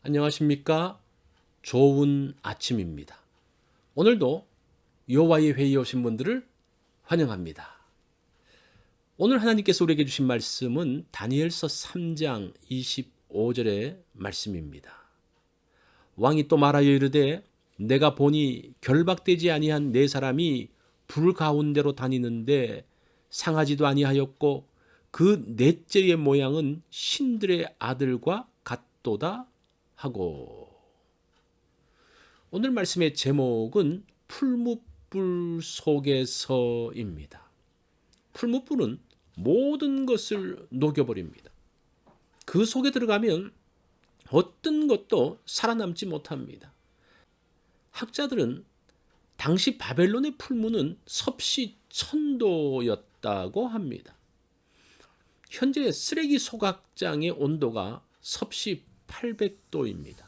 안녕하십니까? 좋은 아침입니다. 오늘도 여호와의 회의에 오신 분들을 환영합니다. 오늘 하나님께서 우리에게 주신 말씀은 다니엘서 3장 25절의 말씀입니다. 왕이 또 말하여 이르되 내가 보니 결박되지 아니한 네 사람이 불 가운데로 다니는데 상하지도 아니하였고 그 넷째의 모양은 신들의 아들과 같도다 하고. 오늘 말씀의 제목은 풀무불 속에서입니다. 풀무불은 모든 것을 녹여버립니다. 그 속에 들어가면 어떤 것도 살아남지 못합니다. 학자들은 당시 바벨론의 풀무는 섭씨 1000도였다고 합니다. 현재 쓰레기 소각장의 온도가 섭씨 800도입니다.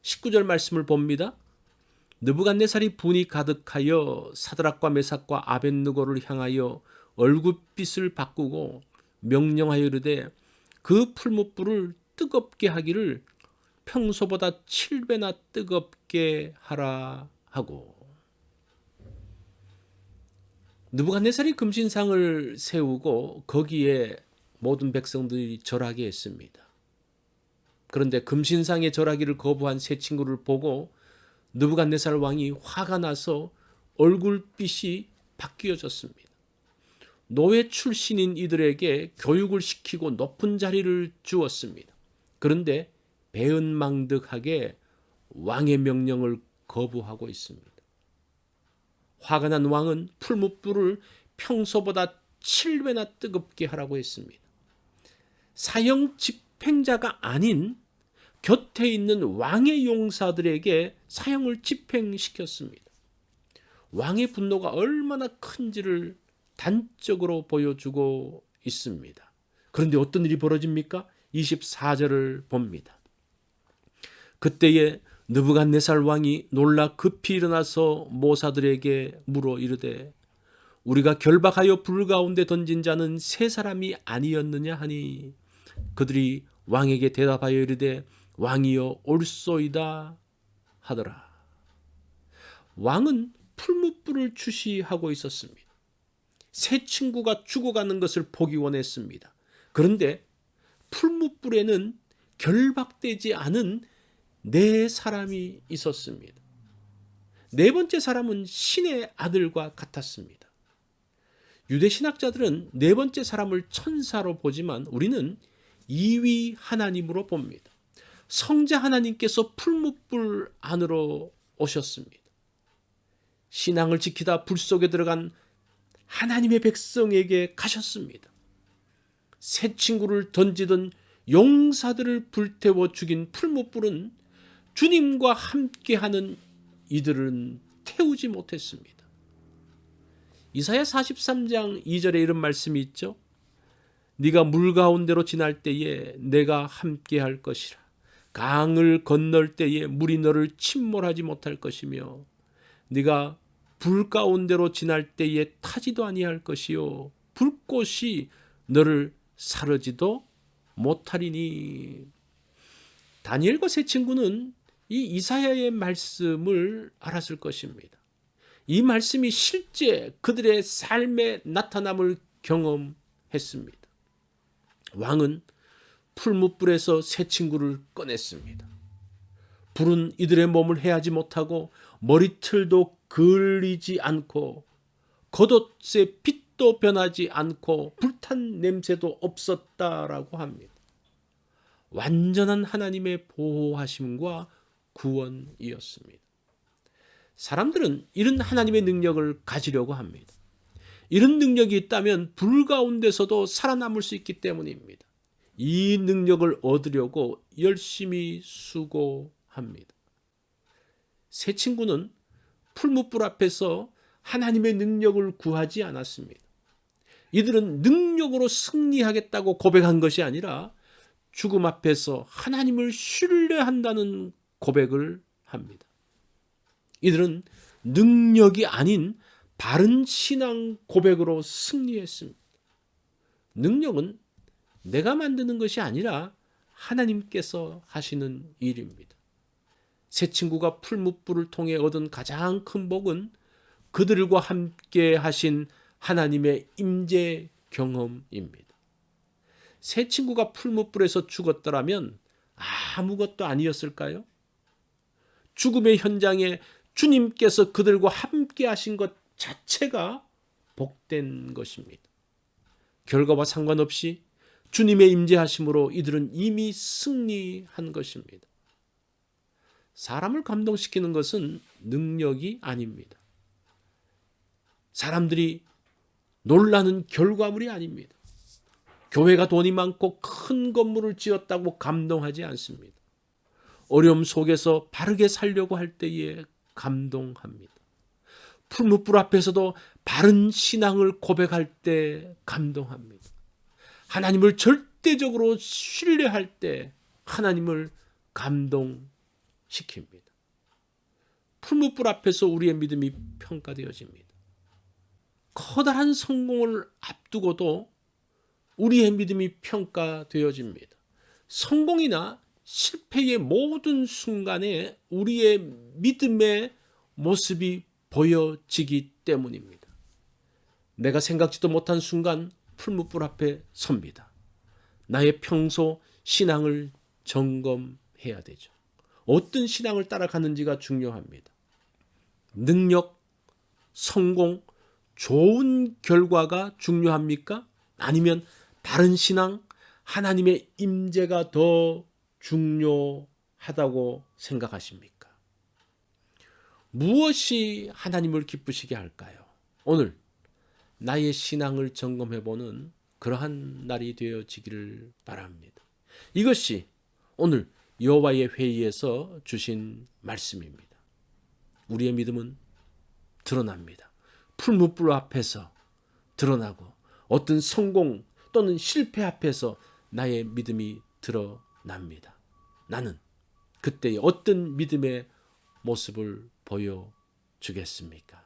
19절 말씀을 봅니다. 느부갓네살이 분이 가득하여 사드락과 메삭과 아벳느고를 향하여 얼굴빛을 바꾸고 명령하여 이르되 그 풀무불을 뜨겁게 하기를 평소보다 7배나 뜨겁게 하라 하고. 느부갓네살이 금신상을 세우고 거기에 모든 백성들이 절하게 했습니다. 그런데 금신상의 절하기를 거부한 세 친구를 보고 느부갓네살 왕이 화가 나서 얼굴빛이 바뀌어졌습니다. 노예 출신인 이들에게 교육을 시키고 높은 자리를 주었습니다. 그런데 배은망덕하게 왕의 명령을 거부하고 있습니다. 화가 난 왕은 풀무불을 평소보다 7배나 뜨겁게 하라고 했습니다. 사형 집행자가 아닌 곁에 있는 왕의 용사들에게 사형을 집행시켰습니다. 왕의 분노가 얼마나 큰지를 단적으로 보여주고 있습니다. 그런데 어떤 일이 벌어집니까? 24절을 봅니다. 그때에 느부갓네살 왕이 놀라 급히 일어나서 모사들에게 물어 이르되 우리가 결박하여 불 가운데 던진 자는 세 사람이 아니었느냐 하니 그들이 왕에게 대답하여 이르되 왕이여 옳소이다 하더라. 왕은 풀무불을 주시하고 있었습니다. 세 친구가 죽어가는 것을 보기 원했습니다. 그런데 풀무불에는 결박되지 않은 네 사람이 있었습니다. 네 번째 사람은 신의 아들과 같았습니다. 유대 신학자들은 네 번째 사람을 천사로 보지만 우리는 2위 하나님으로 봅니다. 성자 하나님께서 풀무불 안으로 오셨습니다. 신앙을 지키다 불 속에 들어간 하나님의 백성에게 가셨습니다. 새 친구를 던지던 용사들을 불태워 죽인 풀무불은 주님과 함께하는 이들은 태우지 못했습니다. 이사야 43장 2절에 이런 말씀이 있죠. 네가 물 가운데로 지날 때에 내가 함께할 것이라. 강을 건널 때에 물이 너를 침몰하지 못할 것이며 네가 불 가운데로 지날 때에 타지도 아니할 것이요 불꽃이 너를 사르지도 못하리니. 다니엘과 세 친구는 이 이사야의 말씀을 알았을 것입니다. 이 말씀이 실제 그들의 삶에 나타남을 경험했습니다. 왕은 풀무불에서 세 친구를 꺼냈습니다. 불은 이들의 몸을 해하지 못하고 머리털도 그을리지 않고 겉옷의 빛도 변하지 않고 불탄 냄새도 없었다라고 합니다. 완전한 하나님의 보호하심과 구원이었습니다. 사람들은 이런 하나님의 능력을 가지려고 합니다. 이런 능력이 있다면 불 가운데서도 살아남을 수 있기 때문입니다. 이 능력을 얻으려고 열심히 수고합니다. 세 친구는 풀무불 앞에서 하나님의 능력을 구하지 않았습니다. 이들은 능력으로 승리하겠다고 고백한 것이 아니라 죽음 앞에서 하나님을 신뢰한다는 고백을 합니다. 이들은 능력이 아닌 바른 신앙 고백으로 승리했습니다. 능력은 내가 만드는 것이 아니라 하나님께서 하시는 일입니다. 새 친구가 풀무불을 통해 얻은 가장 큰 복은 그들과 함께 하신 하나님의 임재 경험입니다. 새 친구가 풀무불에서 죽었더라면 아무것도 아니었을까요? 죽음의 현장에 주님께서 그들과 함께 하신 것 자체가 복된 것입니다. 결과와 상관없이 주님의 임재하심으로 이들은 이미 승리한 것입니다. 사람을 감동시키는 것은 능력이 아닙니다. 사람들이 놀라는 결과물이 아닙니다. 교회가 돈이 많고 큰 건물을 지었다고 감동하지 않습니다. 어려움 속에서 바르게 살려고 할 때에 감동합니다. 풀무불 앞에서도 바른 신앙을 고백할 때 감동합니다. 하나님을 절대적으로 신뢰할 때 하나님을 감동시킵니다. 풀무불 앞에서 우리의 믿음이 평가되어집니다. 커다란 성공을 앞두고도 우리의 믿음이 평가되어집니다. 성공이나 실패의 모든 순간에 우리의 믿음의 모습이 보여지기 때문입니다. 내가 생각지도 못한 순간 풀무불 앞에 섭니다. 나의 평소 신앙을 점검해야 되죠. 어떤 신앙을 따라가는지가 중요합니다. 능력, 성공, 좋은 결과가 중요합니까? 아니면 바른 신앙, 하나님의 임재가 더 중요하다고 생각하십니까? 무엇이 하나님을 기쁘시게 할까요? 오늘 나의 신앙을 점검해보는 그러한 날이 되어지기를 바랍니다. 이것이 오늘 여호와의 회의에서 주신 말씀입니다. 우리의 믿음은 드러납니다. 풀무불 앞에서 드러나고 어떤 성공 또는 실패 앞에서 나의 믿음이 드러납니다. 나는 그때 어떤 믿음의 모습을 보여주겠습니까?